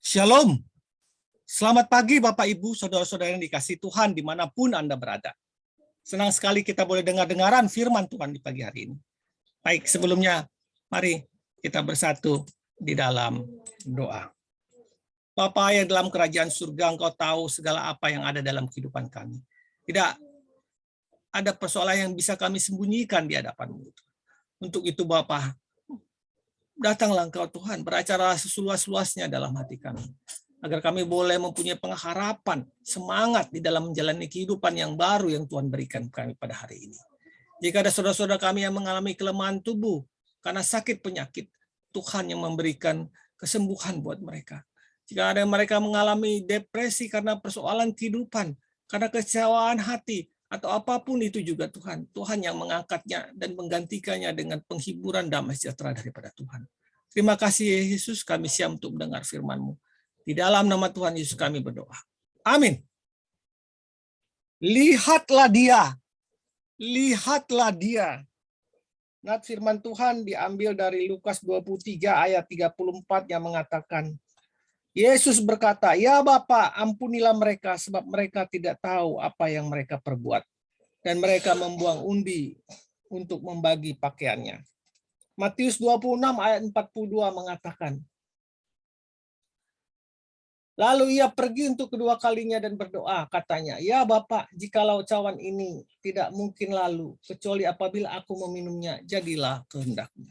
Shalom. Selamat pagi Bapak Ibu, Saudara-saudara yang dikasihi Tuhan dimanapun Anda berada. Senang sekali kita boleh dengar-dengaran firman Tuhan di pagi hari ini. Baik, sebelumnya mari kita bersatu di dalam doa. Bapa yang dalam kerajaan surga, Engkau tahu segala apa yang ada dalam kehidupan kami. Tidak ada persoalan yang bisa kami sembunyikan di hadapan-Mu. Untuk itu Bapa, datanglah Engkau Tuhan, beracara seluas-luasnya dalam hati kami. Agar kami boleh mempunyai pengharapan, semangat di dalam menjalani kehidupan yang baru yang Tuhan berikan kami pada hari ini. Jika ada saudara-saudara kami yang mengalami kelemahan tubuh karena sakit penyakit, Tuhan yang memberikan kesembuhan buat mereka. Jika ada mereka mengalami depresi karena persoalan kehidupan, karena kecewaan hati, atau apapun itu juga Tuhan. Tuhan yang mengangkatnya dan menggantikannya dengan penghiburan damai sejahtera daripada Tuhan. Terima kasih Yesus, kami siap untuk mendengar firman-Mu. Di dalam nama Tuhan Yesus kami berdoa. Amin. Lihatlah dia. Lihatlah dia. Nat firman Tuhan diambil dari Lukas 23 ayat 34 yang mengatakan, Yesus berkata, "Ya Bapa, ampunilah mereka sebab mereka tidak tahu apa yang mereka perbuat." Dan mereka membuang undi untuk membagi pakaiannya. Matius 26 ayat 42 mengatakan, lalu ia pergi untuk kedua kalinya dan berdoa, katanya, "Ya Bapa, jikalau cawan ini tidak mungkin lalu, kecuali apabila aku meminumnya, jadilah kehendak-Mu."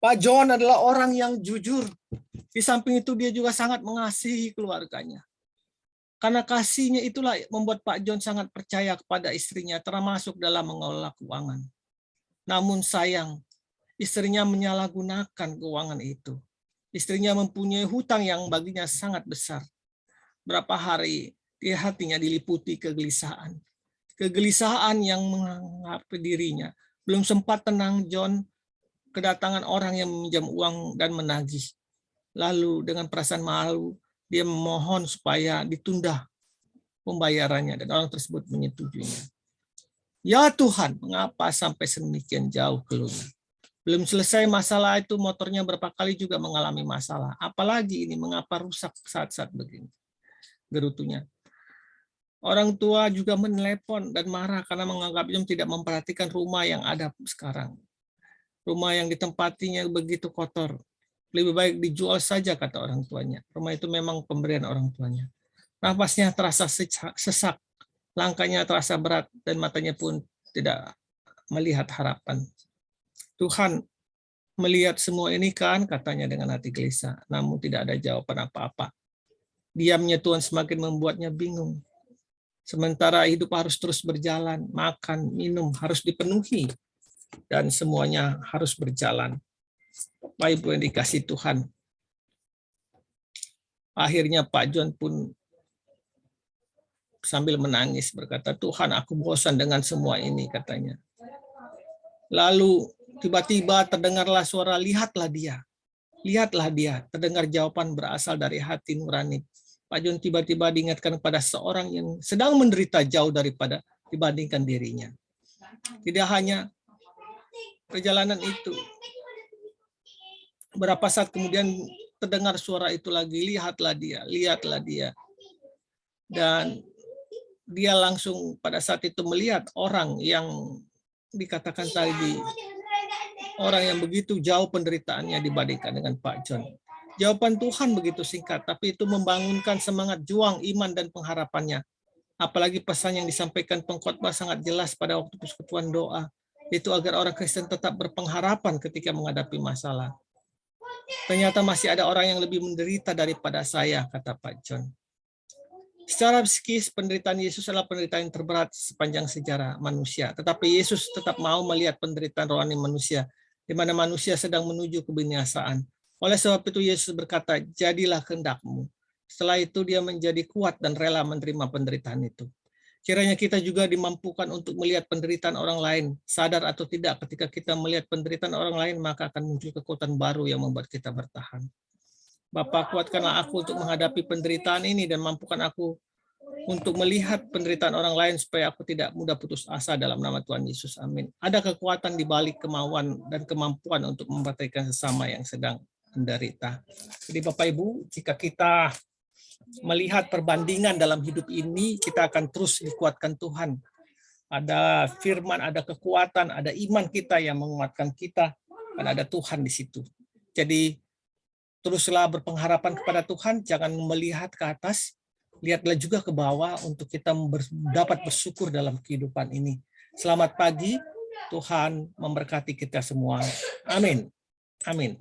Pak John adalah orang yang jujur. Di samping itu dia juga sangat mengasihi keluarganya. Karena kasihnya itulah membuat Pak John sangat percaya kepada istrinya, termasuk dalam mengelola keuangan. Namun sayang, istrinya menyalahgunakan keuangan itu. Istrinya mempunyai hutang yang baginya sangat besar. Berapa hari hatinya diliputi kegelisahan. Kegelisahan yang menghampiri dirinya. Belum sempat tenang, John kedatangan orang yang meminjam uang dan menagih. Lalu dengan perasaan malu, dia memohon supaya ditunda pembayarannya dan orang tersebut menyetujuinya. Ya Tuhan, mengapa sampai sedemikian jauh keluhnya? Belum selesai masalah itu, motornya berapa kali juga mengalami masalah. Apalagi ini, mengapa rusak saat-saat begini? Gerutunya. Orang tua juga menelepon dan marah karena menganggap John tidak memperhatikan rumah yang ada sekarang. Rumah yang ditempatinya begitu kotor. Lebih baik dijual saja, kata orang tuanya. Rumah itu memang pemberian orang tuanya. Napasnya terasa sesak, langkahnya terasa berat, dan matanya pun tidak melihat harapan. Tuhan melihat semua ini kan, katanya dengan hati gelisah, namun tidak ada jawaban apa-apa. Diamnya Tuhan semakin membuatnya bingung. Sementara hidup harus terus berjalan, makan, minum harus dipenuhi, dan semuanya harus berjalan. Bapak Ibu yang dikasih Tuhan. Akhirnya Pak John pun sambil menangis berkata, "Tuhan, aku bosan dengan semua ini," katanya. Lalu tiba-tiba terdengarlah suara, "Lihatlah dia. Lihatlah dia." Terdengar jawaban berasal dari hati nurani. Pak John tiba-tiba diingatkan pada seorang yang sedang menderita jauh daripada dibandingkan dirinya. Tidak hanya perjalanan itu. Berapa saat kemudian terdengar suara itu lagi, "Lihatlah dia, lihatlah dia." Dan dia langsung pada saat itu melihat orang yang dikatakan tadi, orang yang begitu jauh penderitaannya dibandingkan dengan Pak John. Jawaban Tuhan begitu singkat, tapi itu membangunkan semangat juang, iman, dan pengharapannya. Apalagi pesan yang disampaikan pengkhotbah sangat jelas pada waktu persekutuan doa, itu agar orang Kristen tetap berpengharapan ketika menghadapi masalah. Ternyata masih ada orang yang lebih menderita daripada saya, kata Pak John. Secara psikis, penderitaan Yesus adalah penderitaan yang terberat sepanjang sejarah manusia. Tetapi Yesus tetap mau melihat penderitaan rohani manusia, di mana manusia sedang menuju kebinasaan. Oleh sebab itu Yesus berkata, "Jadilah kehendak-Mu." Setelah itu dia menjadi kuat dan rela menerima penderitaan itu. Kiranya kita juga dimampukan untuk melihat penderitaan orang lain, sadar atau tidak, ketika kita melihat penderitaan orang lain, maka akan muncul kekuatan baru yang membuat kita bertahan. Bapa, kuatkanlah aku untuk menghadapi penderitaan ini dan mampukan aku untuk melihat penderitaan orang lain supaya aku tidak mudah putus asa dalam nama Tuhan Yesus. Amin. Ada kekuatan di balik kemauan dan kemampuan untuk memperhatikan sesama yang sedang menderita. Jadi Bapak Ibu, jika kita melihat perbandingan dalam hidup ini, kita akan terus dikuatkan Tuhan. Ada firman, ada kekuatan, ada iman kita yang menguatkan kita, dan ada Tuhan di situ. Jadi teruslah berpengharapan kepada Tuhan, jangan melihat ke atas, lihatlah juga ke bawah untuk kita dapat bersyukur dalam kehidupan ini. Selamat pagi, Tuhan memberkati kita semua. Amin. Amin.